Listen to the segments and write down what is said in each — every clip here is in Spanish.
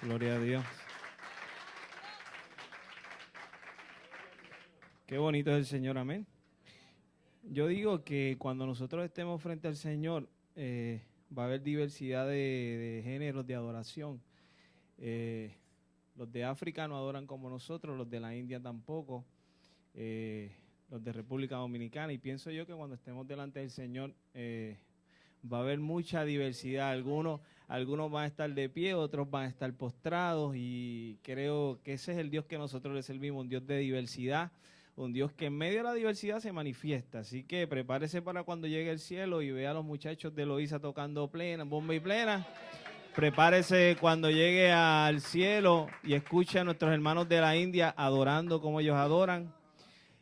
Gloria a Dios. Qué bonito es el Señor, amén. Yo digo que cuando nosotros estemos frente al Señor, va a haber diversidad de géneros de adoración. Los de África no adoran como nosotros, los de la India tampoco, los de República Dominicana. Y pienso yo que cuando estemos delante del Señor, va a haber mucha diversidad. Algunos van a estar de pie, otros van a estar postrados, y creo que ese es el Dios que nosotros le servimos, un Dios de diversidad, un Dios que en medio de la diversidad se manifiesta. Así que prepárese para cuando llegue el cielo y vea a los muchachos de Loíza tocando plena, bomba y plena. Prepárese cuando llegue al cielo y escuche a nuestros hermanos de la India adorando como ellos adoran,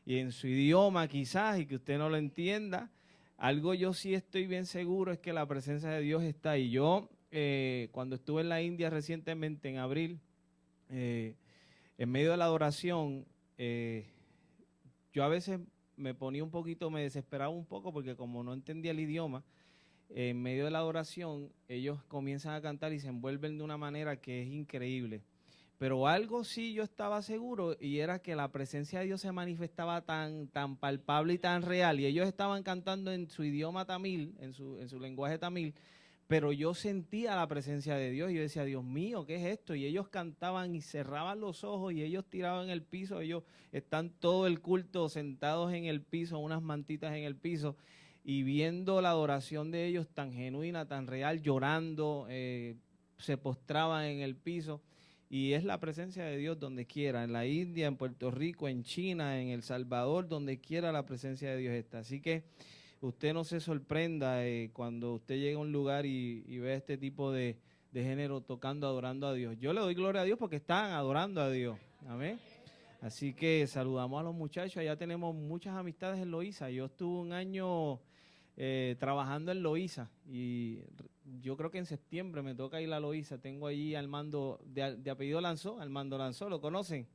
y en su idioma quizás, y que usted no lo entienda. Algo yo sí estoy bien seguro es que la presencia de Dios está ahí. Yo, cuando estuve en la India recientemente, en abril, en medio de la adoración, yo a veces me ponía un poquito, me desesperaba un poco, porque como no entendía el idioma, en medio de la adoración, ellos comienzan a cantar y se envuelven de una manera que es increíble. Pero algo sí yo estaba seguro, y era que la presencia de Dios se manifestaba tan palpable y tan real, y ellos estaban cantando en su idioma tamil, en su lenguaje tamil, pero yo sentía la presencia de Dios, y yo decía, Dios mío, ¿qué es esto? Y ellos cantaban y cerraban los ojos, y ellos tiraban en el piso, ellos están todo el culto sentados en el piso, unas mantitas en el piso, y viendo la adoración de ellos tan genuina, tan real, llorando, se postraban en el piso. Y es la presencia de Dios donde quiera, en la India, en Puerto Rico, en China, en El Salvador, donde quiera la presencia de Dios está. Así que usted no se sorprenda cuando usted llegue a un lugar y ve este tipo de género tocando, adorando a Dios. Yo le doy gloria a Dios porque están adorando a Dios. Amén. Así que saludamos a los muchachos. Allá tenemos muchas amistades en Loíza. Yo estuve un año trabajando en Loíza, y yo creo que en septiembre me toca ir a Loíza. Tengo allí al mando de apellido Lanzó, Armando Lanzó, ¿lo conocen?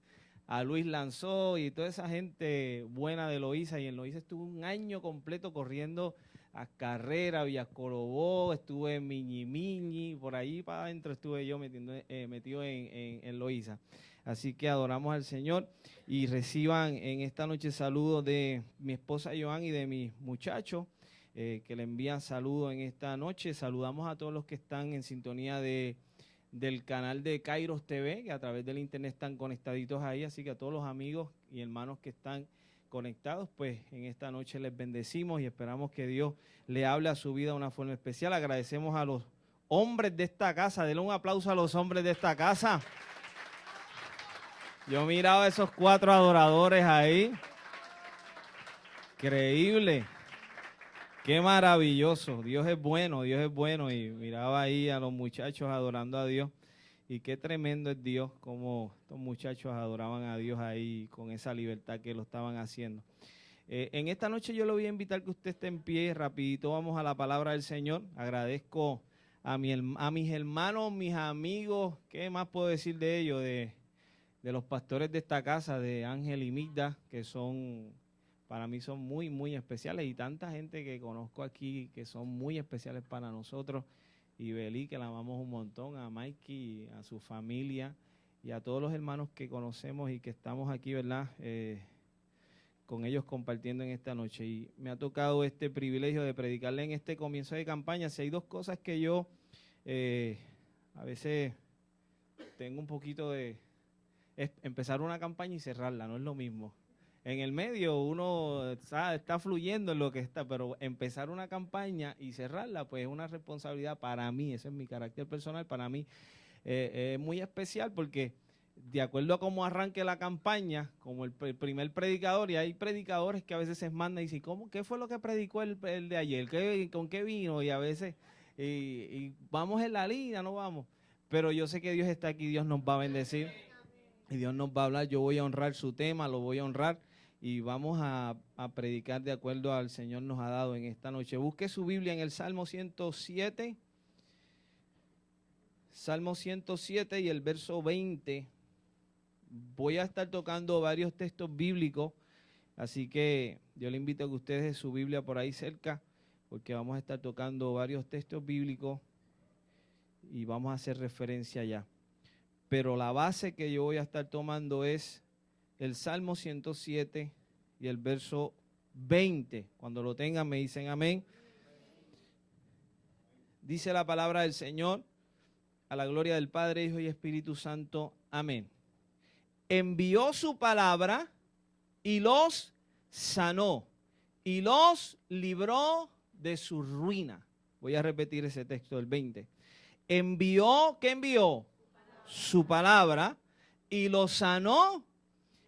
A Luis Lanzó y toda esa gente buena de Loíza. Y en Loíza estuve un año completo corriendo a Carrera, Villacorobó, estuve en Miñi, por ahí para adentro estuve yo metido en Loíza. Así que adoramos al Señor, y reciban en esta noche saludos de mi esposa Joan y de mis muchachos, que le envían saludos en esta noche. Saludamos a todos los que están en sintonía del canal de Kairos TV, que a través del internet están conectaditos ahí. Así que a todos los amigos y hermanos que están conectados, pues en esta noche les bendecimos y esperamos que Dios le hable a su vida de una forma especial. Agradecemos a los hombres de esta casa. Denle un aplauso a los hombres de esta casa. Yo miraba a esos 4 adoradores ahí. Increíble. Qué maravilloso. Dios es bueno, Dios es bueno. Y miraba ahí a los muchachos adorando a Dios. Y qué tremendo es Dios, como estos muchachos adoraban a Dios ahí con esa libertad que lo estaban haciendo. En esta noche yo le voy a invitar que usted esté en pie. Rapidito vamos a la palabra del Señor. Agradezco a mis hermanos, mis amigos. ¿Qué más puedo decir de ellos? De los pastores de esta casa, de Ángel y Migda, que para mí son muy, muy especiales, y tanta gente que conozco aquí que son muy especiales para nosotros. Y Beli, que la amamos un montón, a Mikey, a su familia, y a todos los hermanos que conocemos y que estamos aquí, ¿verdad? Con ellos compartiendo en esta noche. Y me ha tocado este privilegio de predicarle en este comienzo de campaña. Si hay 2 cosas que yo a veces tengo un poquito de... es empezar una campaña y cerrarla, no es lo mismo. En el medio uno está fluyendo en lo que está, pero empezar una campaña y cerrarla, pues es una responsabilidad para mí. Ese es mi carácter personal. Para mí es muy especial, porque de acuerdo a cómo arranque la campaña, como el primer predicador, y hay predicadores que a veces se mandan y dicen, ¿qué fue lo que predicó el de ayer? ¿Con qué vino? Y a veces, y vamos en la línea, no vamos. Pero yo sé que Dios está aquí, Dios nos va a bendecir. Y Dios nos va a hablar. Yo voy a honrar su tema, lo voy a honrar, y vamos a predicar de acuerdo al Señor nos ha dado en esta noche. Busque su Biblia en el Salmo 107. Salmo 107 y el verso 20. Voy a estar tocando varios textos bíblicos, así que yo le invito a que usted deje su Biblia por ahí cerca, porque vamos a estar tocando varios textos bíblicos y vamos a hacer referencia allá. pero la base que yo voy a estar tomando es el Salmo 107 y el verso 20. Cuando lo tengan me dicen amén. Dice la palabra del Señor, a la gloria del Padre, Hijo y Espíritu Santo. Amén. Envió su palabra y los sanó y los libró de su ruina. Voy a repetir ese texto del 20. Envió, ¿qué envió? Su palabra y los sanó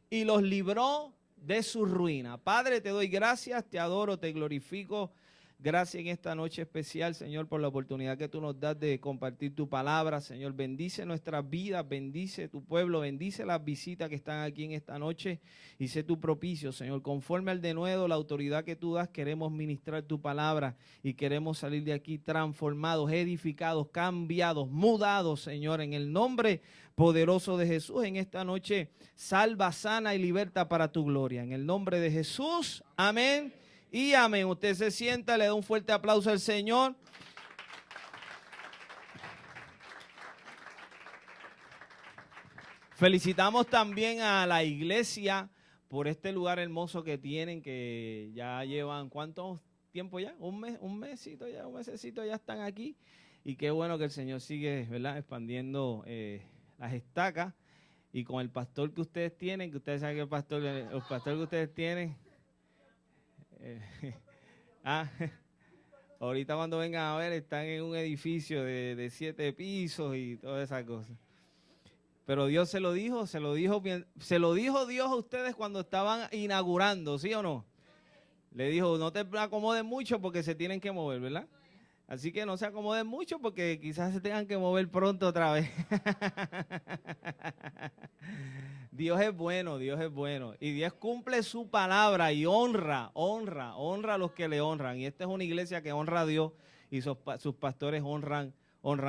y los libró de su ruina. Padre, te doy gracias, te adoro, te glorifico. Gracias en esta noche especial, Señor, por la oportunidad que tú nos das de compartir tu palabra. Señor, bendice nuestras vidas, bendice tu pueblo, bendice las visitas que están aquí en esta noche y sé tu propicio, Señor. Conforme al denuedo, la autoridad que tú das, queremos ministrar tu palabra y queremos salir de aquí transformados, edificados, cambiados, mudados, Señor, en el nombre poderoso de Jesús. En esta noche, salva, sana y liberta para tu gloria. En el nombre de Jesús, amén. Y amén. Usted se sienta, le da un fuerte aplauso al Señor. Felicitamos también a la iglesia por este lugar hermoso que tienen, que ya llevan, ¿cuánto tiempo ya? Un mesecito ya están aquí. Y qué bueno que el Señor sigue, ¿verdad?, expandiendo las estacas. Y con el pastor que ustedes tienen, que ustedes saben que el pastor que ustedes tienen, ahorita cuando vengan a ver, están en un edificio de 7 pisos y todas esas cosas. Pero Dios se lo dijo Dios a ustedes cuando estaban inaugurando, ¿sí o no? Le dijo, no te acomoden mucho porque se tienen que mover, ¿verdad? Así que no se acomoden mucho porque quizás se tengan que mover pronto otra vez. Dios es bueno, Dios es bueno. Y Dios cumple su palabra y honra a los que le honran. Y esta es una iglesia que honra a Dios y sus pastores honran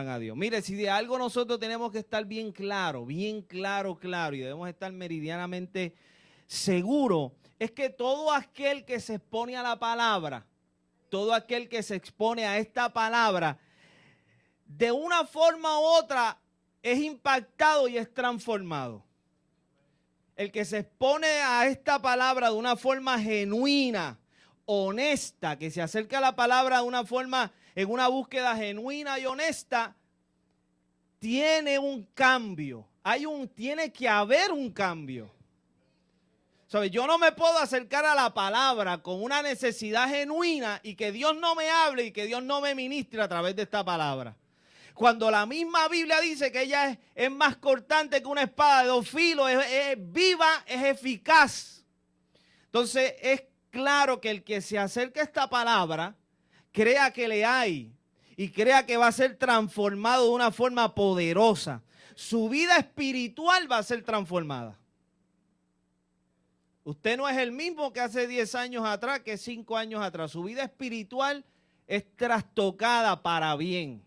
a Dios. Mire, si de algo nosotros tenemos que estar bien claro, y debemos estar meridianamente seguros, es que todo aquel que se expone a la palabra, todo aquel que se expone a esta palabra, de una forma u otra es impactado y es transformado. El que se expone a esta palabra de una forma genuina, honesta, que se acerca a la palabra de una forma, en una búsqueda genuina y honesta, tiene un cambio. Tiene que haber un cambio. ¿Sabe? Yo no me puedo acercar a la palabra con una necesidad genuina y que Dios no me hable y que Dios no me ministre a través de esta palabra. Cuando la misma Biblia dice que ella es más cortante que una espada de 2 filos, es viva, es eficaz. Entonces es claro que el que se acerca a esta palabra, crea que le hay y crea que va a ser transformado de una forma poderosa. Su vida espiritual va a ser transformada. Usted no es el mismo que hace 10 años atrás, que 5 años atrás. Su vida espiritual es trastocada para bien.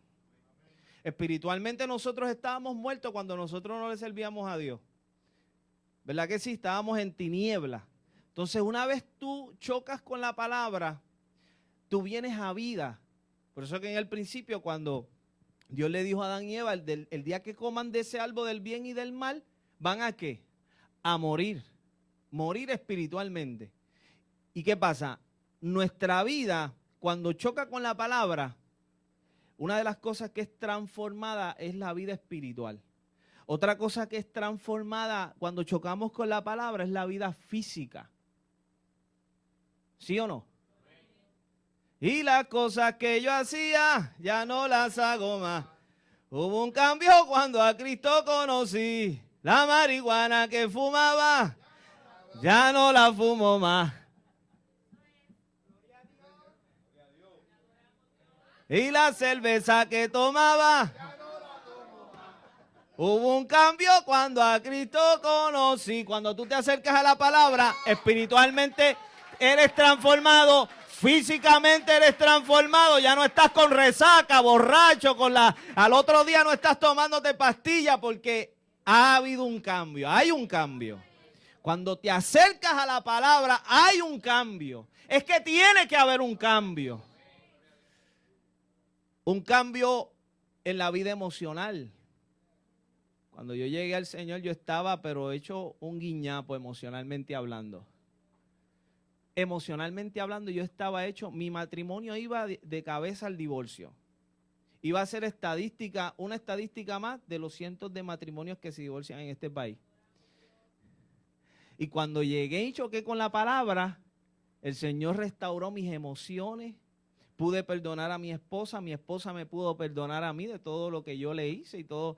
Espiritualmente nosotros estábamos muertos cuando nosotros no le servíamos a Dios. ¿Verdad que sí? Estábamos en tinieblas. Entonces, una vez tú chocas con la palabra, tú vienes a vida. Por eso que en el principio, cuando Dios le dijo a Adán y Eva, el día que coman de ese árbol del bien y del mal, ¿van a qué? A morir. Morir espiritualmente. ¿Y qué pasa? Nuestra vida, cuando choca con la palabra, una de las cosas que es transformada es la vida espiritual. Otra cosa que es transformada cuando chocamos con la palabra es la vida física. ¿Sí o no? Y las cosas que yo hacía, ya no las hago más. Hubo un cambio cuando a Cristo conocí. La marihuana que fumaba, ya no la fumo más. Y la cerveza que tomaba, hubo un cambio cuando a Cristo conocí. Cuando tú te acercas a la palabra, espiritualmente eres transformado, físicamente eres transformado. Ya no estás con resaca, borracho, al otro día no estás tomándote pastillas porque ha habido un cambio, hay un cambio. Cuando te acercas a la palabra, hay un cambio. Es que tiene que haber un cambio. Un cambio en la vida emocional. Cuando yo llegué al Señor, yo estaba, pero hecho un guiñapo emocionalmente hablando. Emocionalmente hablando, yo estaba hecho, mi matrimonio iba de cabeza al divorcio. Iba a ser estadística, una estadística más de los cientos de matrimonios que se divorcian en este país. Y cuando llegué y choqué con la palabra, el Señor restauró mis emociones. Pude perdonar a mi esposa me pudo perdonar a mí de todo lo que yo le hice y todo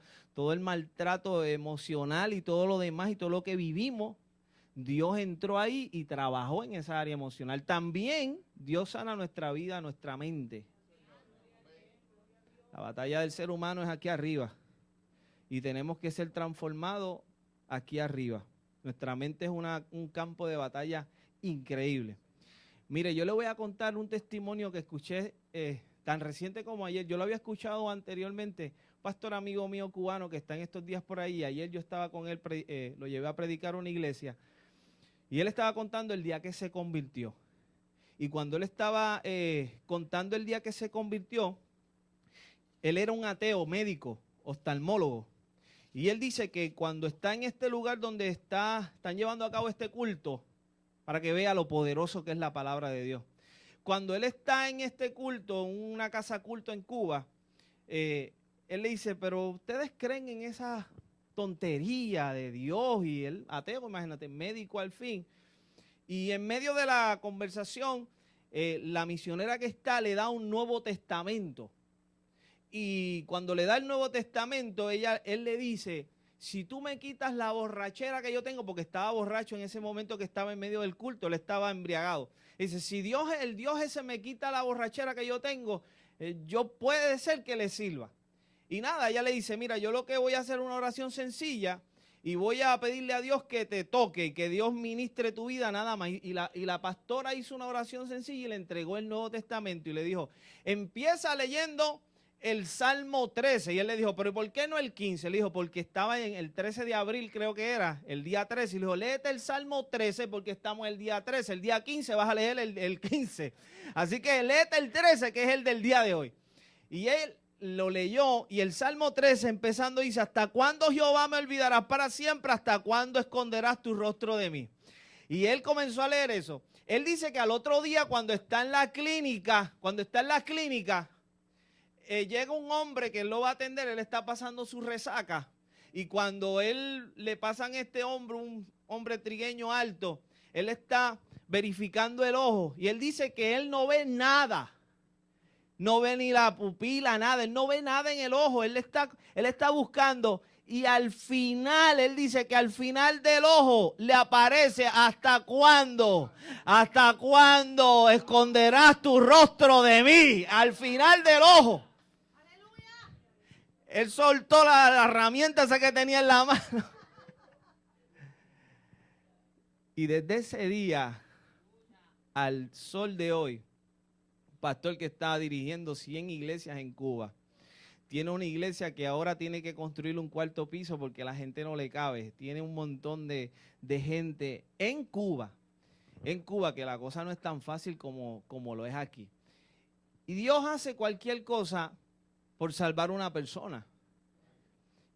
el maltrato emocional y todo lo demás y todo lo que vivimos. Dios entró ahí y trabajó en esa área emocional. También Dios sana nuestra vida, nuestra mente. La batalla del ser humano es aquí arriba y tenemos que ser transformados aquí arriba. Nuestra mente es un campo de batalla increíble. Mire, yo le voy a contar un testimonio que escuché tan reciente como ayer. Yo lo había escuchado anteriormente, un pastor amigo mío cubano que está en estos días por ahí. Ayer yo estaba con él, lo llevé a predicar a una iglesia y él estaba contando el día que se convirtió. Y cuando él estaba contando el día que se convirtió, él era un ateo, médico, oftalmólogo. Y él dice que cuando está en este lugar donde están llevando a cabo este culto, para que vea lo poderoso que es la palabra de Dios. Cuando él está en este culto, en una casa culto en Cuba, él le dice, pero ¿ustedes creen en esa tontería de Dios? Y él, ateo, imagínate, médico al fin. Y en medio de la conversación, la misionera que está le da un Nuevo Testamento. Y cuando le da el Nuevo Testamento, él le dice, si tú me quitas la borrachera que yo tengo, porque estaba borracho en ese momento que estaba en medio del culto, él estaba embriagado. Dice, si el Dios ese me quita la borrachera que yo tengo, yo puede ser que le sirva. Y nada, ella le dice, mira, yo lo que voy a hacer es una oración sencilla y voy a pedirle a Dios que te toque y que Dios ministre tu vida nada más. Y la pastora hizo una oración sencilla y le entregó el Nuevo Testamento y le dijo, empieza leyendo el Salmo 13, y él le dijo, pero ¿por qué no el 15? Le dijo, porque estaba en el 13 de abril, creo que era, el día 13, y le dijo, léete el Salmo 13 porque estamos el día 13, el día 15 vas a leer el 15, así que léete el 13 que es el del día de hoy. Y él lo leyó y el Salmo 13 empezando dice, ¿hasta cuándo Jehová me olvidarás para siempre? ¿Hasta cuándo esconderás tu rostro de mí? Y él comenzó a leer eso. Él dice que al otro día cuando está en la clínica, llega un hombre que él lo va a atender, él está pasando su resaca y cuando él le pasan este hombre, un hombre trigueño alto, él está verificando el ojo y él dice que él no ve nada, no ve ni la pupila, nada, él no ve nada en el ojo, él está buscando y al final, él dice que al final del ojo le aparece ¿hasta cuándo? ¿Hasta cuándo esconderás tu rostro de mí? Al final del ojo. Él soltó la herramienta esa que tenía en la mano. Y desde ese día al sol de hoy, un pastor que estaba dirigiendo 100 iglesias en Cuba, tiene una iglesia que ahora tiene que construir un cuarto piso porque la gente no le cabe. Tiene un montón de gente en Cuba, que la cosa no es tan fácil como lo es aquí. Y Dios hace cualquier cosa por salvar a una persona.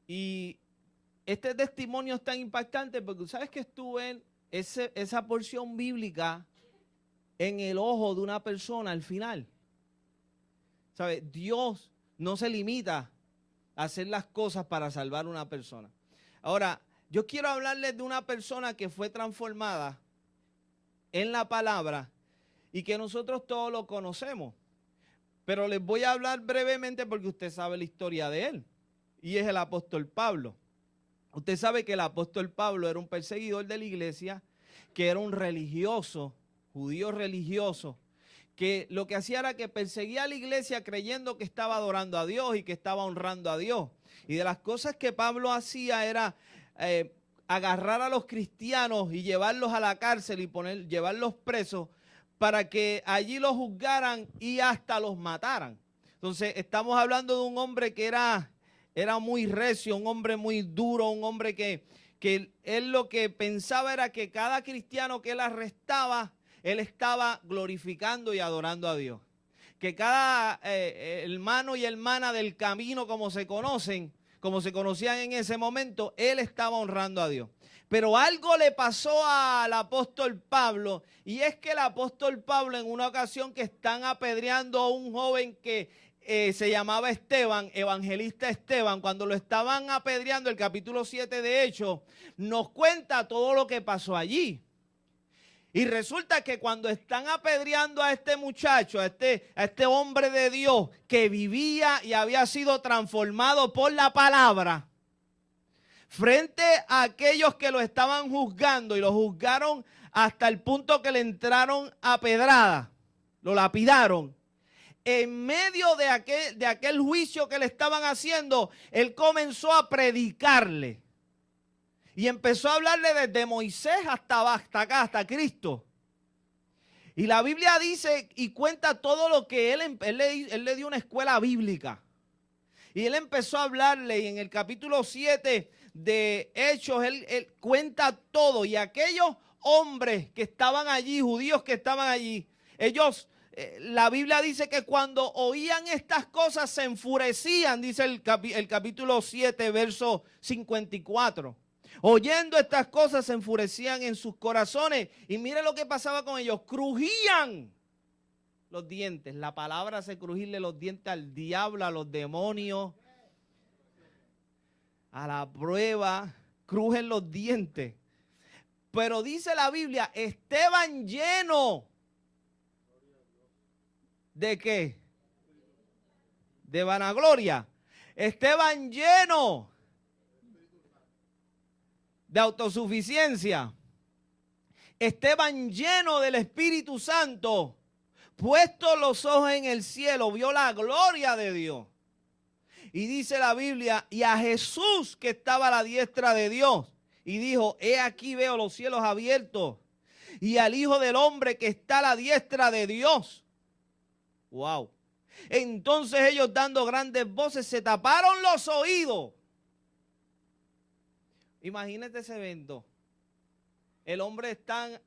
Y este testimonio es tan impactante porque sabes que estuve en esa porción bíblica en el ojo de una persona al final. ¿Sabes? Dios no se limita a hacer las cosas para salvar a una persona. Ahora, yo quiero hablarles de una persona que fue transformada en la palabra y que nosotros todos lo conocemos. Pero les voy a hablar brevemente porque usted sabe la historia de él. Y es el apóstol Pablo. Usted sabe que el apóstol Pablo era un perseguidor de la iglesia, que era un religioso, judío religioso, que lo que hacía era que perseguía a la iglesia creyendo que estaba adorando a Dios y que estaba honrando a Dios. Y de las cosas que Pablo hacía era agarrar a los cristianos y llevarlos a la cárcel y llevarlos presos para que allí los juzgaran y hasta los mataran. Entonces estamos hablando de un hombre que era muy recio, un hombre muy duro, un hombre que él lo que pensaba era que cada cristiano que él arrestaba, él estaba glorificando y adorando a Dios. Que cada hermano y hermana del camino, como se conocen, como se conocían en ese momento, él estaba honrando a Dios. Pero algo le pasó al apóstol Pablo, y es que el apóstol Pablo en una ocasión que están apedreando a un joven que se llamaba Esteban, evangelista Esteban, cuando lo estaban apedreando, el capítulo 7 de Hechos, nos cuenta todo lo que pasó allí. Y resulta que cuando están apedreando a este muchacho, a este hombre de Dios que vivía y había sido transformado por la palabra, frente a aquellos que lo estaban juzgando y lo juzgaron hasta el punto que le entraron a pedrada, lo lapidaron. En medio de aquel juicio que le estaban haciendo, él comenzó a predicarle. Y empezó a hablarle desde Moisés hasta acá, hasta Cristo. Y la Biblia dice y cuenta todo lo que él le dio una escuela bíblica. Y él empezó a hablarle, y en el capítulo 7 de Hechos, él cuenta todo. Y aquellos hombres que estaban allí, judíos que estaban allí, ellos, la Biblia dice que cuando oían estas cosas se enfurecían, dice el capítulo 7, verso 54. Oyendo estas cosas se enfurecían en sus corazones. Y mire lo que pasaba con ellos. Crujían los dientes. La palabra hace crujirle los dientes al diablo, a los demonios. A la prueba, crujen los dientes. Pero dice la Biblia, Esteban lleno. ¿De qué? De vanagloria. Esteban lleno de autosuficiencia. Esteban lleno del Espíritu Santo, puesto los ojos en el cielo, vio la gloria de Dios. Y dice la Biblia, y a Jesús que estaba a la diestra de Dios, y dijo, he aquí veo los cielos abiertos, y al Hijo del Hombre que está a la diestra de Dios. Wow. Entonces ellos, dando grandes voces, se taparon los oídos. Imagínate ese evento. El hombre están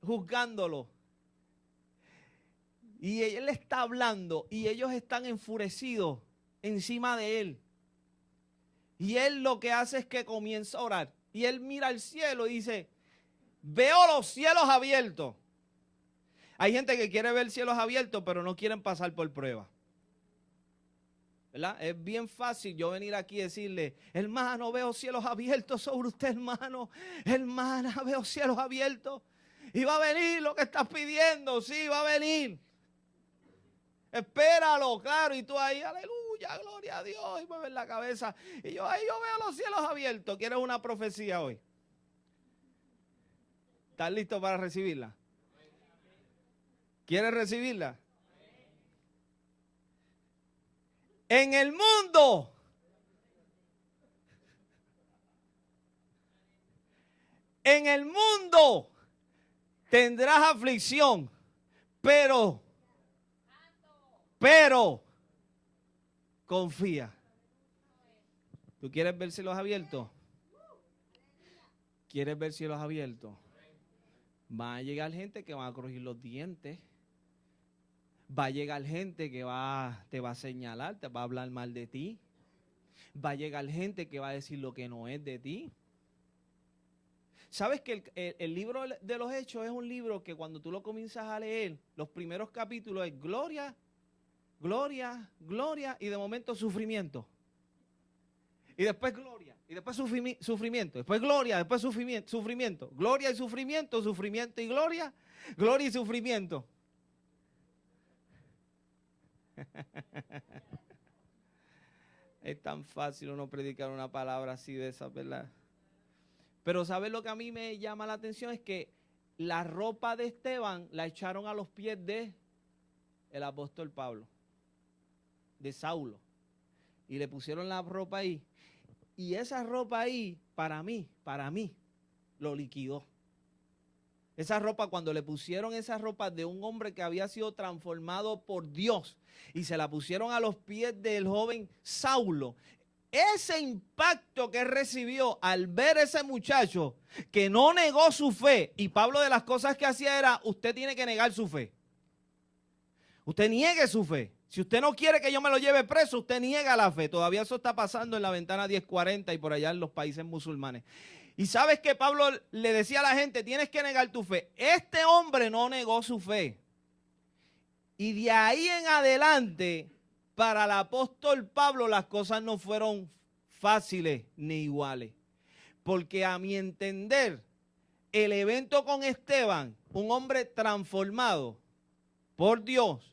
juzgándolo. Y él está hablando y ellos están enfurecidos encima de él. Y él lo que hace es que comienza a orar. Y él mira al cielo y dice, veo los cielos abiertos. Hay gente que quiere ver cielos abiertos, pero no quieren pasar por pruebas. ¿Verdad? Es bien fácil yo venir aquí y decirle, hermano, veo cielos abiertos sobre usted, hermano. Hermana, veo cielos abiertos. Y va a venir lo que estás pidiendo, sí, va a venir. Espéralo, claro. Y tú ahí, aleluya, gloria a Dios. Y mueves la cabeza. Y yo ahí, yo veo los cielos abiertos. ¿Quieres una profecía hoy? ¿Estás listo para recibirla? ¿Quieres recibirla? En el mundo tendrás aflicción, pero confía. ¿Tú quieres ver cielos abiertos? ¿Quieres ver cielos abiertos? Va a llegar gente que va a crujir los dientes. Va a llegar gente que te va a señalar, te va a hablar mal de ti. Va a llegar gente que va a decir lo que no es de ti. ¿Sabes que el libro de los Hechos es un libro que cuando tú lo comienzas a leer, los primeros capítulos es gloria, gloria, gloria y de momento sufrimiento? Y después gloria, y después sufrimiento, después gloria, después sufrimiento, gloria y sufrimiento, sufrimiento y gloria, gloria y sufrimiento. Es tan fácil uno predicar una palabra así de esa, ¿verdad? Pero ¿sabes lo que a mí me llama la atención? Es que la ropa de Esteban la echaron a los pies de el apóstol Pablo, de Saulo, y le pusieron la ropa ahí. Y esa ropa ahí, para mí, lo liquidó. Esa ropa, cuando le pusieron esa ropa de un hombre que había sido transformado por Dios y se la pusieron a los pies del joven Saulo, ese impacto que recibió al ver a ese muchacho que no negó su fe, y Pablo de las cosas que hacía era, usted tiene que negar su fe. Usted niegue su fe. Si usted no quiere que yo me lo lleve preso, usted niega la fe. Todavía eso está pasando en la ventana 1040 y por allá en los países musulmanes. Y sabes que Pablo le decía a la gente, tienes que negar tu fe. Este hombre no negó su fe. Y de ahí en adelante, para el apóstol Pablo, las cosas no fueron fáciles ni iguales. Porque a mi entender, el evento con Esteban, un hombre transformado por Dios,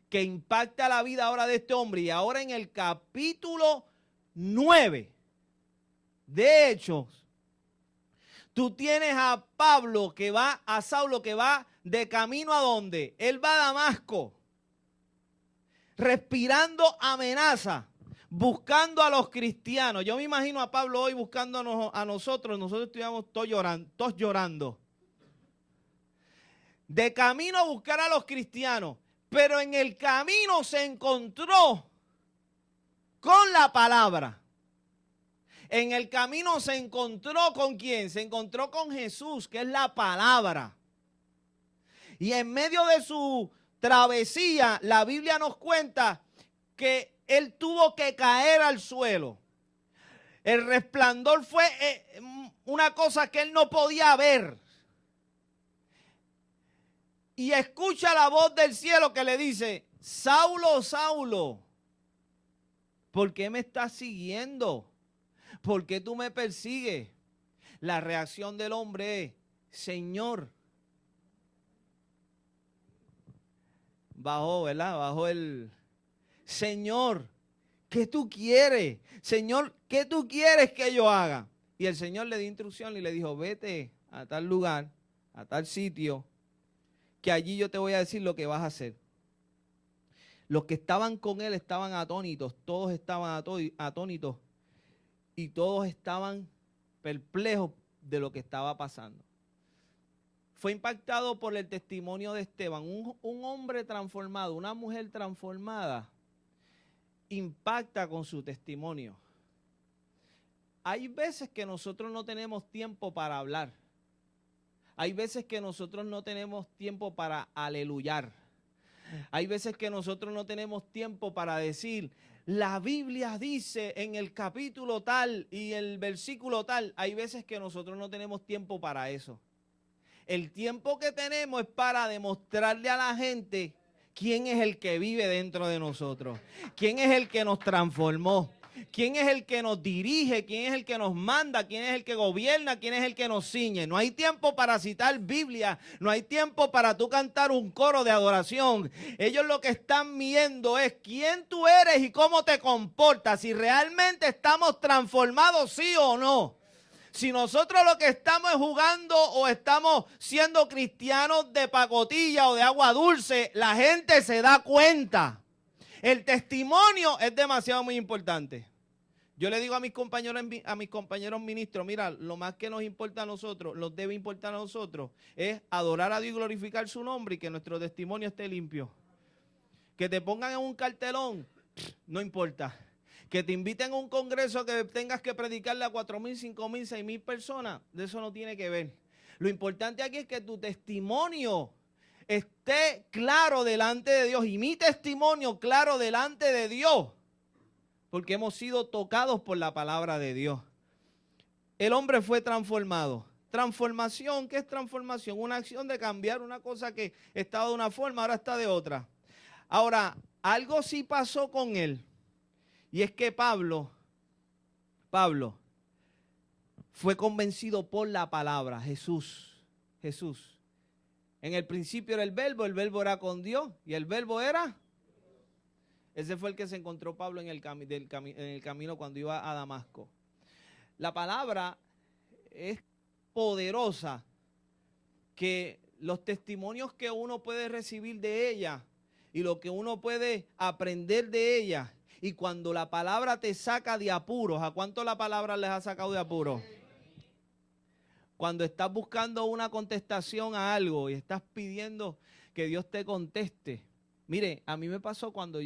que impacta la vida ahora de este hombre, y ahora en el capítulo 9 de Hechos, tú tienes a Pablo que va, a Saulo que va de camino a ¿dónde? Él va a Damasco, respirando amenaza, buscando a los cristianos. Yo me imagino a Pablo hoy buscando a nosotros estuviéramos todos llorando. De camino a buscar a los cristianos, pero en el camino se encontró con la palabra. En el camino se encontró ¿con quién? Se encontró con Jesús, que es la palabra. Y en medio de su travesía, la Biblia nos cuenta que él tuvo que caer al suelo. El resplandor fue una cosa que él no podía ver. Y escucha la voz del cielo que le dice, Saulo, Saulo, ¿por qué me estás siguiendo? ¿Por qué tú me persigues? La reacción del hombre es, Señor. Bajó, ¿verdad? Bajó el Señor, ¿qué tú quieres? Señor, ¿qué tú quieres que yo haga? Y el Señor le dio instrucción y le dijo, vete a tal lugar, a tal sitio, que allí yo te voy a decir lo que vas a hacer. Los que estaban con él estaban atónitos, todos estaban atónitos y todos estaban perplejos de lo que estaba pasando. Fue impactado por el testimonio de Esteban, un hombre transformado, una mujer transformada, impacta con su testimonio. Hay veces que nosotros no tenemos tiempo para hablar. Hay veces que nosotros no tenemos tiempo para aleluyar. Hay veces que nosotros no tenemos tiempo para decir, la Biblia dice en el capítulo tal y el versículo tal. Hay veces que nosotros no tenemos tiempo para eso. El tiempo que tenemos es para demostrarle a la gente quién es el que vive dentro de nosotros, quién es el que nos transformó, quién es el que nos dirige, quién es el que nos manda, quién es el que gobierna, quién es el que nos ciñe. No hay tiempo para citar Biblia, no hay tiempo para tú cantar un coro de adoración. Ellos lo que están viendo es quién tú eres y cómo te comportas, si realmente estamos transformados, sí o no. Si nosotros lo que estamos es jugando o estamos siendo cristianos de pacotilla o de agua dulce, la gente se da cuenta. El testimonio es demasiado muy importante. Yo le digo a mis compañeros ministros, mira, lo más que nos importa a nosotros, nos debe importar a nosotros, es adorar a Dios y glorificar su nombre y que nuestro testimonio esté limpio. Que te pongan en un cartelón, no importa. Que te inviten a un congreso que tengas que predicarle a 4,000, 5,000, 6,000 personas, de eso no tiene que ver. Lo importante aquí es que tu testimonio esté claro delante de Dios y mi testimonio claro delante de Dios, porque hemos sido tocados por la palabra de Dios. El hombre fue transformado. Transformación, ¿qué es transformación? Una acción de cambiar una cosa que estaba de una forma, ahora está de otra. Ahora, algo sí pasó con él. Y es que Pablo fue convencido por la palabra, Jesús. En el principio era el verbo era con Dios y el verbo era. Ese fue el que se encontró Pablo en el camino cuando iba a Damasco. La palabra es poderosa, que los testimonios que uno puede recibir de ella y lo que uno puede aprender de ella. Y cuando la palabra te saca de apuros, ¿a cuánto la palabra les ha sacado de apuros? Cuando estás buscando una contestación a algo y estás pidiendo que Dios te conteste. Mire, a mí me pasó cuando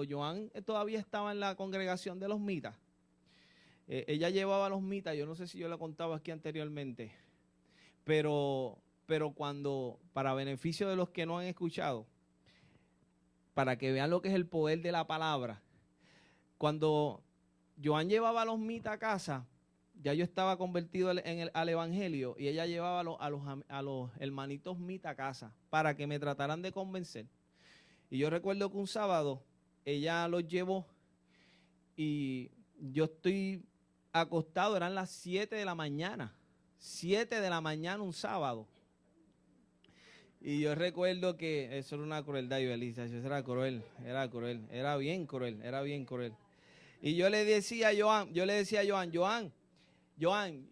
Joan todavía estaba en la congregación de los mitas. Ella llevaba a los mitas, yo no sé si yo la contaba aquí anteriormente, pero cuando, para beneficio de los que no han escuchado, para que vean lo que es el poder de la palabra. Cuando Joan llevaba a los mitas a casa, ya yo estaba convertido al evangelio y ella llevaba a los hermanitos mitas a casa para que me trataran de convencer. Y yo recuerdo que un sábado ella los llevó y yo estoy acostado, eran las 7 de la mañana. 7 de la mañana un sábado. Y yo recuerdo que eso era una crueldad, Ibeliza, eso era cruel, era bien cruel. Y yo le decía a Joan, Joan,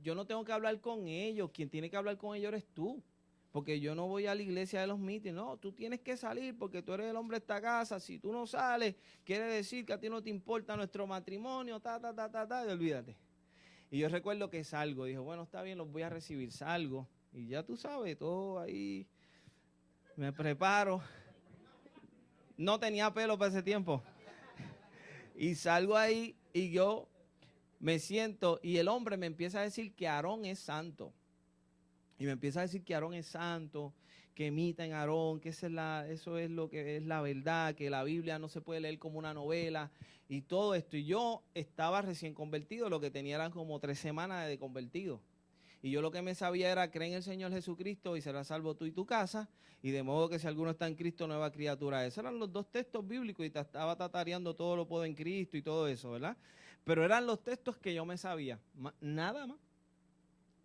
yo no tengo que hablar con ellos, quien tiene que hablar con ellos eres tú, porque yo no voy a la iglesia de los mítines, no, tú tienes que salir porque tú eres el hombre de esta casa, si tú no sales, quiere decir que a ti no te importa nuestro matrimonio, y olvídate. Y yo recuerdo que salgo, dije, bueno, está bien, los voy a recibir, salgo, y ya tú sabes, todo ahí, me preparo, no tenía pelo para ese tiempo, y salgo ahí y yo me siento y el hombre me empieza a decir que Aarón es santo. Y me empieza a decir que Aarón es santo, que imitan a Aarón, que eso es lo que es la verdad, que la Biblia no se puede leer como una novela y todo esto. Y yo estaba recién convertido, lo que tenía eran como 3 semanas de convertido. Y yo lo que me sabía era creer en el Señor Jesucristo y serás salvo tú y tu casa. Y de modo que si alguno está en Cristo, nueva criatura. Esos eran los 2 textos bíblicos y te estaba tatareando todo lo puedo en Cristo y todo eso, ¿verdad? Pero eran los textos que yo me sabía, nada más.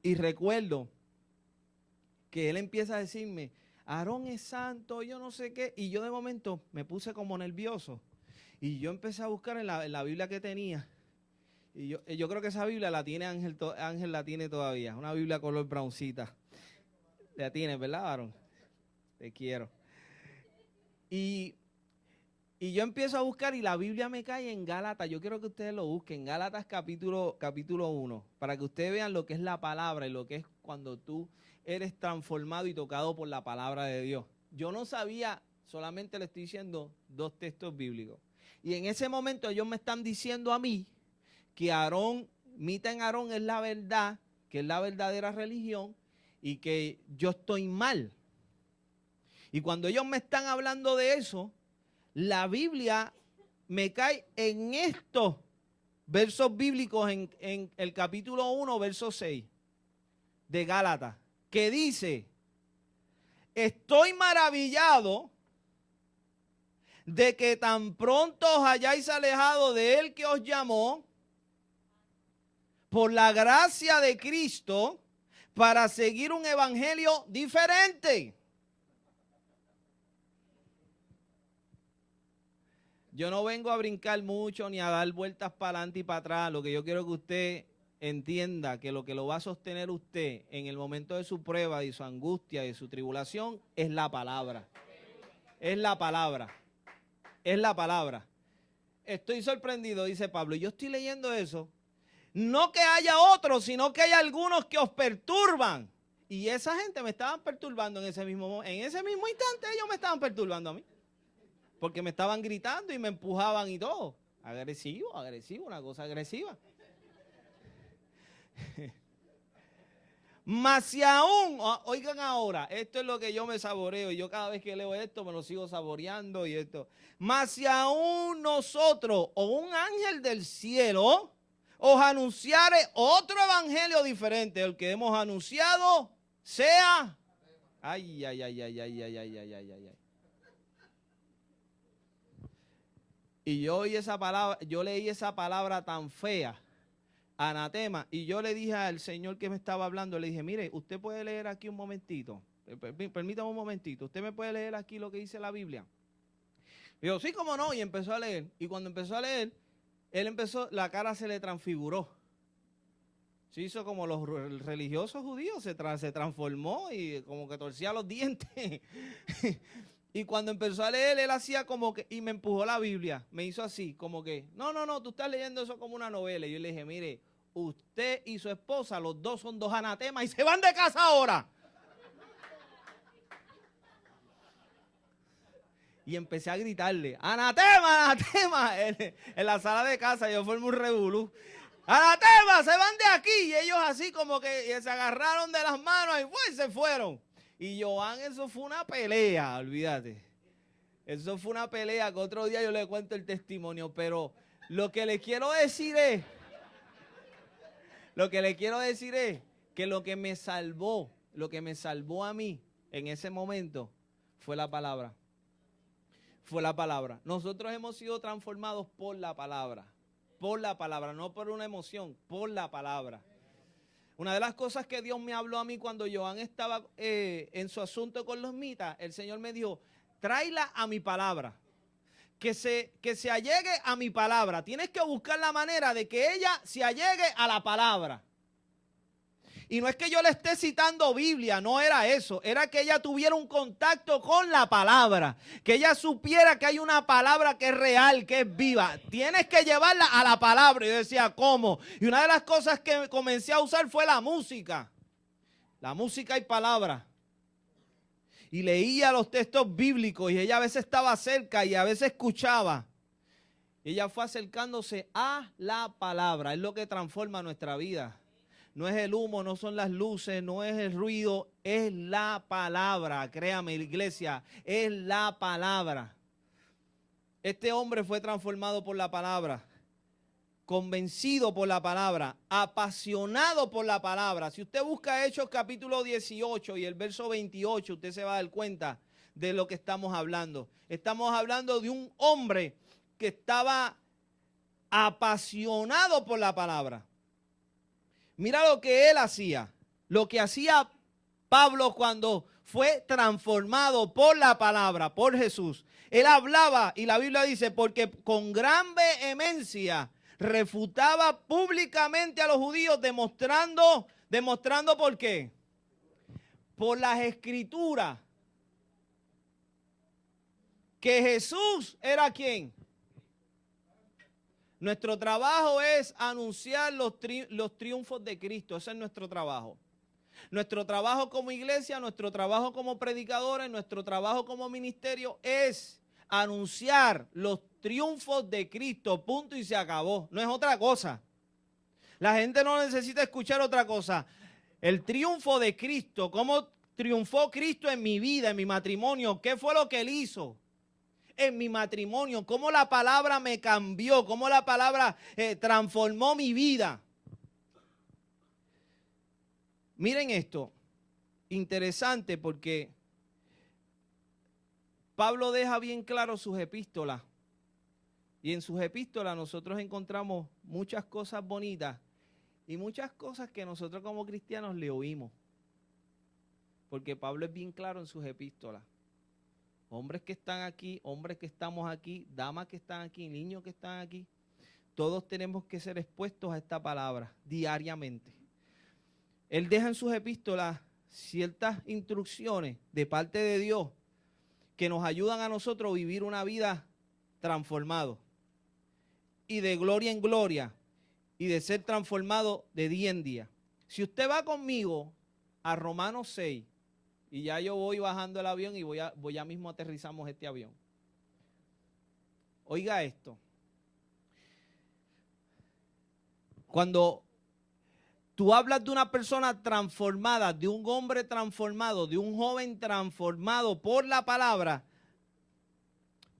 Y recuerdo que él empieza a decirme, Aarón es santo, yo no sé qué. Y yo de momento me puse como nervioso. Y yo empecé a buscar en la Biblia que tenía. Y yo creo que esa Biblia la tiene Ángel la tiene todavía. Una Biblia color browncita. La tiene, ¿verdad, Aarón? Te quiero. Y yo empiezo a buscar y la Biblia me cae en Gálatas. Yo quiero que ustedes lo busquen. Gálatas capítulo 1. Para que ustedes vean lo que es la palabra y lo que es cuando tú eres transformado y tocado por la palabra de Dios. Yo no sabía, solamente le estoy diciendo 2 textos bíblicos. Y en ese momento ellos me están diciendo a mí que Aarón, mita en Aarón es la verdad, que es la verdadera religión y que yo estoy mal. Y cuando ellos me están hablando de eso, la Biblia me cae en estos versos bíblicos en el capítulo 1, verso 6 de Gálatas, que dice, estoy maravillado de que tan pronto os hayáis alejado de él que os llamó por la gracia de Cristo para seguir un evangelio diferente. Yo no vengo a brincar mucho ni a dar vueltas para adelante y para atrás. Lo que yo quiero que usted entienda, que lo va a sostener usted en el momento de su prueba, de su angustia, de su tribulación, es la palabra. Es la palabra. Es la palabra. Estoy sorprendido, dice Pablo. Y yo estoy leyendo eso. No que haya otros, sino que hay algunos que os perturban. Y esa gente me estaban perturbando en ese mismo instante. Ellos me estaban perturbando a mí. Porque me estaban gritando y me empujaban y todo. Agresivo, una cosa agresiva. Mas si aún, oigan ahora, esto es lo que yo me saboreo. Yo cada vez que leo esto me lo sigo saboreando y esto. Mas si aún nosotros o un ángel del cielo os anunciare otro evangelio diferente del que hemos anunciado, sea. Ay. Y yo oí esa palabra, yo leí esa palabra tan fea, anatema, y yo le dije al señor que me estaba hablando, le dije, mire, usted puede leer aquí un momentito, permítame un momentito, usted me puede leer aquí lo que dice la Biblia. Y yo, sí, cómo no, y empezó a leer, y cuando empezó a leer, la cara se le transfiguró. Se hizo como los religiosos judíos, se transformó y como que torcía los dientes. Y cuando empezó a leer, él hacía como que, y me empujó la Biblia, me hizo así, como que, no, tú estás leyendo eso como una novela. Y yo le dije, mire, usted y su esposa, los dos son 2 anatemas y se van de casa ahora. Y empecé a gritarle, anatema, en la sala de casa, yo formé un revolú. Anatema, se van de aquí. Y ellos así como que se agarraron de las manos y se fueron. Y Joan, eso fue una pelea, olvídate. Eso fue una pelea que otro día yo le cuento el testimonio, pero lo que le quiero decir es que lo que me salvó a mí en ese momento fue la palabra. Fue la palabra. Nosotros hemos sido transformados por la palabra, no por una emoción, por la palabra. Una de las cosas que Dios me habló a mí cuando Joan estaba en su asunto con los mitas, el Señor me dijo, tráela a mi palabra, que se allegue a mi palabra. Tienes que buscar la manera de que ella se allegue a la palabra. Y no es que yo le esté citando Biblia, no era eso. Era que ella tuviera un contacto con la palabra. Que ella supiera que hay una palabra que es real, que es viva. Tienes que llevarla a la palabra. Y yo decía, ¿cómo? Y una de las cosas que comencé a usar fue la música. La música y palabra. Y leía los textos bíblicos y ella a veces estaba cerca y a veces escuchaba. Y ella fue acercándose a la palabra. Es lo que transforma nuestra vida. No es el humo, no son las luces, no es el ruido, es la palabra. Créame, iglesia, es la palabra. Este hombre fue transformado por la palabra, convencido por la palabra, apasionado por la palabra. Si usted busca Hechos capítulo 18 y el verso 28, usted se va a dar cuenta de lo que estamos hablando. Estamos hablando de un hombre que estaba apasionado por la palabra. Mira lo que él hacía, lo que hacía Pablo cuando fue transformado por la palabra, por Jesús. Él hablaba, y la Biblia dice, porque con gran vehemencia refutaba públicamente a los judíos, demostrando ¿por qué? Por las Escrituras, que Jesús era ¿quién? Nuestro trabajo es anunciar los triunfos de Cristo. Ese es nuestro trabajo. Nuestro trabajo como iglesia, nuestro trabajo como predicadores, nuestro trabajo como ministerio es anunciar los triunfos de Cristo. Punto y se acabó. No es otra cosa. La gente no necesita escuchar otra cosa. El triunfo de Cristo. ¿Cómo triunfó Cristo en mi vida, en mi matrimonio? ¿Qué fue lo que Él hizo en mi matrimonio? ¿Cómo la palabra me cambió? ¿Cómo la palabra transformó mi vida? Miren esto, interesante porque Pablo deja bien claro sus epístolas. Y en sus epístolas nosotros encontramos muchas cosas bonitas y muchas cosas que nosotros como cristianos le oímos. Porque Pablo es bien claro en sus epístolas. Hombres que están aquí, hombres que estamos aquí, damas que están aquí, niños que están aquí, todos tenemos que ser expuestos a esta palabra diariamente. Él deja en sus epístolas ciertas instrucciones de parte de Dios que nos ayudan a nosotros a vivir una vida transformada y de gloria en gloria y de ser transformado de día en día. Si usted va conmigo a Romanos 6, y ya yo voy bajando el avión y ya mismo aterrizamos este avión. Oiga esto. Cuando tú hablas de una persona transformada, de un hombre transformado, de un joven transformado por la palabra,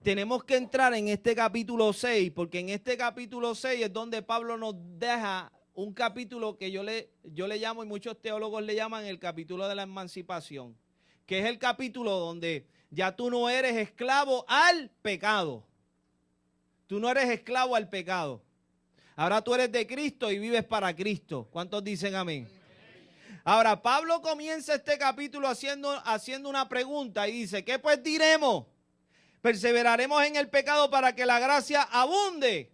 tenemos que entrar en este capítulo 6, porque en este capítulo 6 es donde Pablo nos deja un capítulo que yo le llamo, y muchos teólogos le llaman el capítulo de la emancipación, que es el capítulo donde ya tú no eres esclavo al pecado. Tú no eres esclavo al pecado. Ahora tú eres de Cristo y vives para Cristo. ¿Cuántos dicen amén? Ahora, Pablo comienza este capítulo haciendo una pregunta y dice, ¿qué pues diremos? ¿Perseveraremos en el pecado para que la gracia abunde?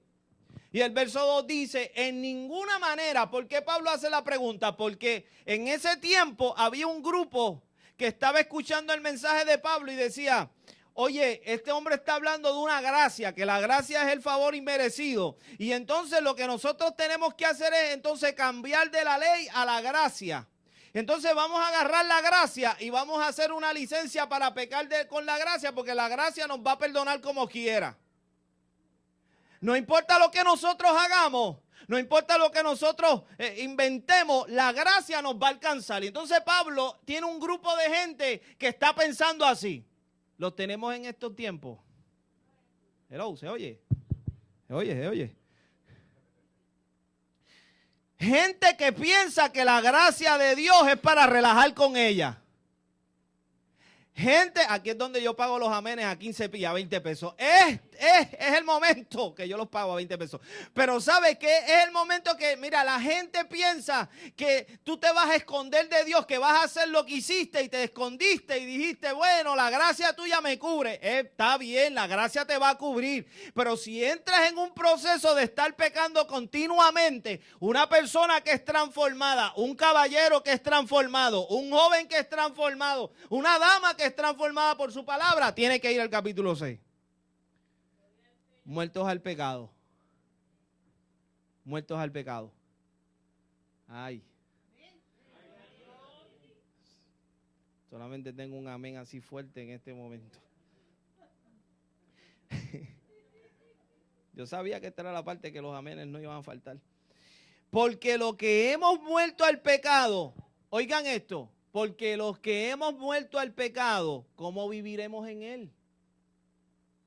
Y el verso 2 dice, en ninguna manera. ¿Por qué Pablo hace la pregunta? Porque en ese tiempo había un grupo que estaba escuchando el mensaje de Pablo y decía, oye, este hombre está hablando de una gracia, que la gracia es el favor inmerecido. Y entonces lo que nosotros tenemos que hacer es entonces cambiar de la ley a la gracia. Entonces vamos a agarrar la gracia y vamos a hacer una licencia para pecar con la gracia, porque la gracia nos va a perdonar como quiera. No importa lo que nosotros hagamos, no importa lo que nosotros inventemos, la gracia nos va a alcanzar. Y entonces Pablo tiene un grupo de gente que está pensando así. ¿Los tenemos en estos tiempos? Hello, ¿se oye? ¿Se oye? ¿Se oye? Gente que piensa que la gracia de Dios es para relajar con ella. Gente, aquí es donde yo pago los amenes a 15 y a 20 pesos. Es el momento que yo los pago a 20 pesos. Pero ¿sabe qué? Es el momento que, mira, la gente piensa que tú te vas a esconder de Dios, que vas a hacer lo que hiciste y te escondiste y dijiste, bueno, la gracia tuya me cubre. Está bien, la gracia te va a cubrir. Pero si entras en un proceso de estar pecando continuamente, una persona que es transformada, un caballero que es transformado, un joven que es transformado, una dama que es transformada por su palabra, tiene que ir al capítulo 6. Muertos al pecado. Muertos al pecado. Ay. Solamente tengo un amén así fuerte en este momento. Yo sabía que esta era la parte que los amenes no iban a faltar. Porque lo que hemos muerto al pecado, oigan esto, porque los que hemos muerto al pecado, ¿cómo viviremos en él?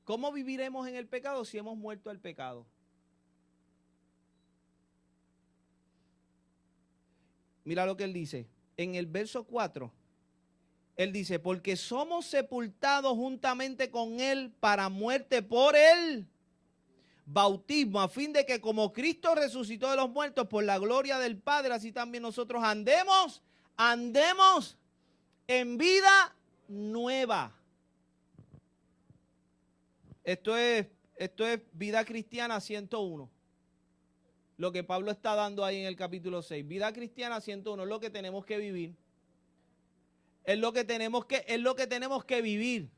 ¿Cómo viviremos en el pecado si hemos muerto al pecado? Mira lo que él dice. En el verso 4, él dice, porque somos sepultados juntamente con él para muerte por él. Bautismo, a fin de que como Cristo resucitó de los muertos por la gloria del Padre, así también nosotros andemos en vida nueva. Esto es vida cristiana 101. Lo que Pablo está dando ahí en el capítulo 6. Vida cristiana 101 es lo que tenemos que vivir. Es lo que tenemos que vivir.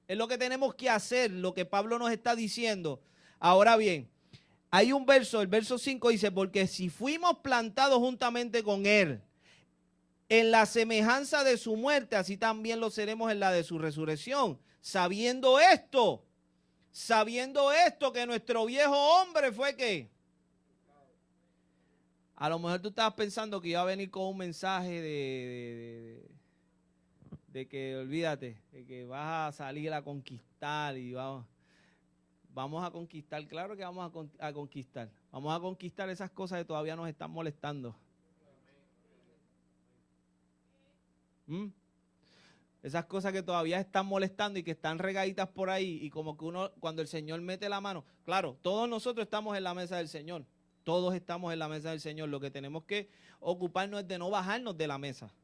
Es lo que tenemos que hacer, lo que Pablo nos está diciendo. Ahora bien, hay un verso, el verso 5 dice, porque si fuimos plantados juntamente con él en la semejanza de su muerte, así también lo seremos en la de su resurrección. Sabiendo esto, que nuestro viejo hombre fue ¿qué? A lo mejor tú estabas pensando que iba a venir con un mensaje de que olvídate, de que vas a salir a conquistar y vamos a conquistar. Claro que vamos a conquistar. Vamos a conquistar esas cosas que todavía nos están molestando. Esas cosas que todavía están molestando y que están regaditas por ahí, y como que uno, cuando el Señor mete la mano, claro, todos nosotros estamos en la mesa del Señor, todos estamos en la mesa del Señor, lo que tenemos que ocuparnos es de no bajarnos de la mesa,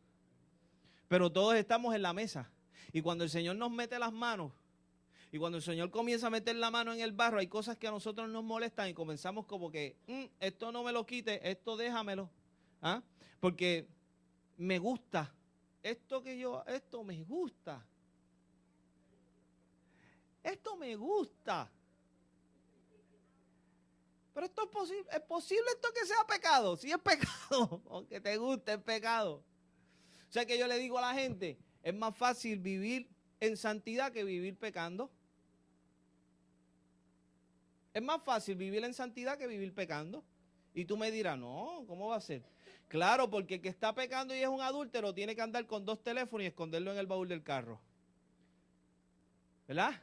pero todos estamos en la mesa, y cuando el Señor nos mete las manos, y cuando el Señor comienza a meter la mano en el barro, hay cosas que a nosotros nos molestan y comenzamos como que, esto no me lo quite, esto déjamelo, porque me gusta. Esto me gusta. Esto me gusta. Pero esto es posible esto que sea pecado. Si es pecado, aunque te guste, es pecado. O sea que yo le digo a la gente, es más fácil vivir en santidad que vivir pecando. Es más fácil vivir en santidad que vivir pecando. Y tú me dirás, no, ¿cómo va a ser? Claro, porque el que está pecando y es un adúltero tiene que andar con 2 teléfonos y esconderlo en el baúl del carro. ¿Verdad?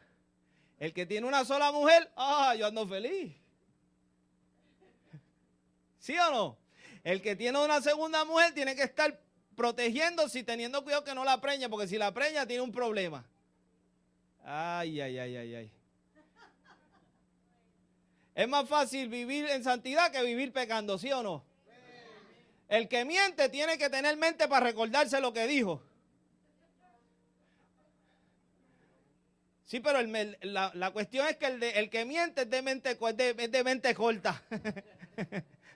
El que tiene una sola mujer, yo ando feliz. ¿Sí o no? El que tiene una segunda mujer tiene que estar protegiéndose y teniendo cuidado que no la preñe, porque si la preña tiene un problema. Ay. Es más fácil vivir en santidad que vivir pecando, ¿sí o no? El que miente tiene que tener mente para recordarse lo que dijo. Sí, pero la cuestión es que el que miente es de mente corta.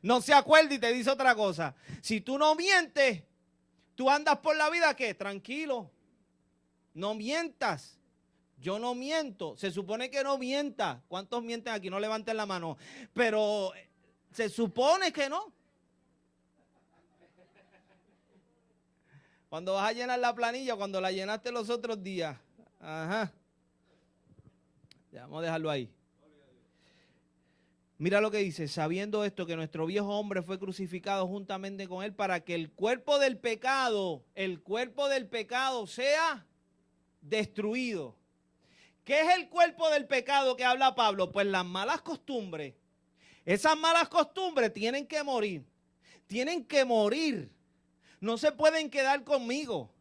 No se acuerda y te dice otra cosa. Si tú no mientes, tú andas por la vida, ¿qué? Tranquilo. No mientas. Yo no miento. Se supone que no mienta. ¿Cuántos mienten aquí? No levanten la mano. Pero se supone que no. Cuando vas a llenar la planilla, cuando la llenaste los otros días. Ajá. Ya, vamos a dejarlo ahí. Mira lo que dice, sabiendo esto, que nuestro viejo hombre fue crucificado juntamente con él para que el cuerpo del pecado sea destruido, ¿Qué es el cuerpo del pecado que habla Pablo? Pues las malas costumbres. Esas malas costumbres tienen que morir. Tienen que morir. No se pueden quedar conmigo.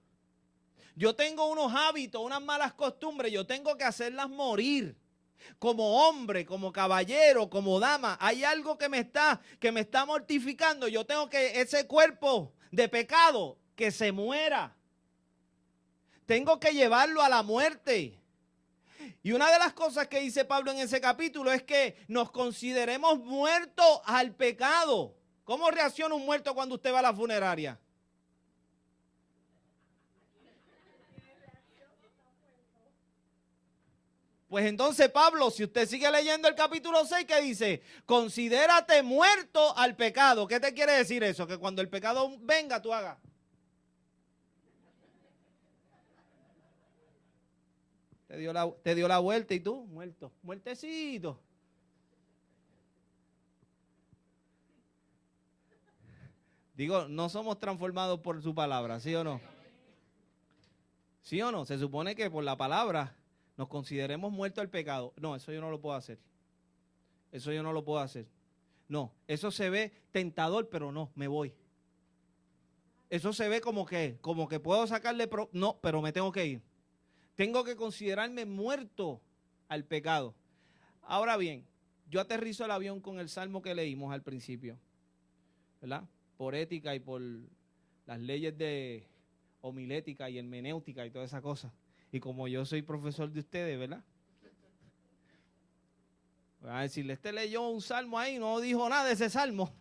Yo tengo unos hábitos, unas malas costumbres, yo tengo que hacerlas morir. Como hombre, como caballero, como dama, hay algo que me está mortificando. Yo tengo que ese cuerpo de pecado que se muera. Tengo que llevarlo a la muerte. Y una de las cosas que dice Pablo en ese capítulo es que nos consideremos muertos al pecado. ¿Cómo reacciona un muerto cuando usted va a la funeraria? Pues entonces Pablo, si usted sigue leyendo el capítulo 6, ¿qué dice? Considérate muerto al pecado. ¿Qué te quiere decir eso? Que cuando el pecado venga, tú hagas. Te dio la vuelta y tú, muerto, muertecito. Digo, no somos transformados por su palabra, ¿sí o no? ¿Sí o no? Se supone que por la palabra nos consideremos muertos al pecado. No, eso yo no lo puedo hacer. Eso yo no lo puedo hacer. No, eso se ve tentador, pero no, me voy. Eso se ve como que puedo sacarle, no, pero me tengo que ir. Tengo que considerarme muerto al pecado. Ahora bien, yo aterrizo el avión con el salmo que leímos al principio, ¿verdad? Por ética y por las leyes de homilética y hermenéutica y toda esa cosa. Y como yo soy profesor de ustedes, ¿verdad? Voy a decirle, este leyó un salmo ahí, no dijo nada de ese salmo.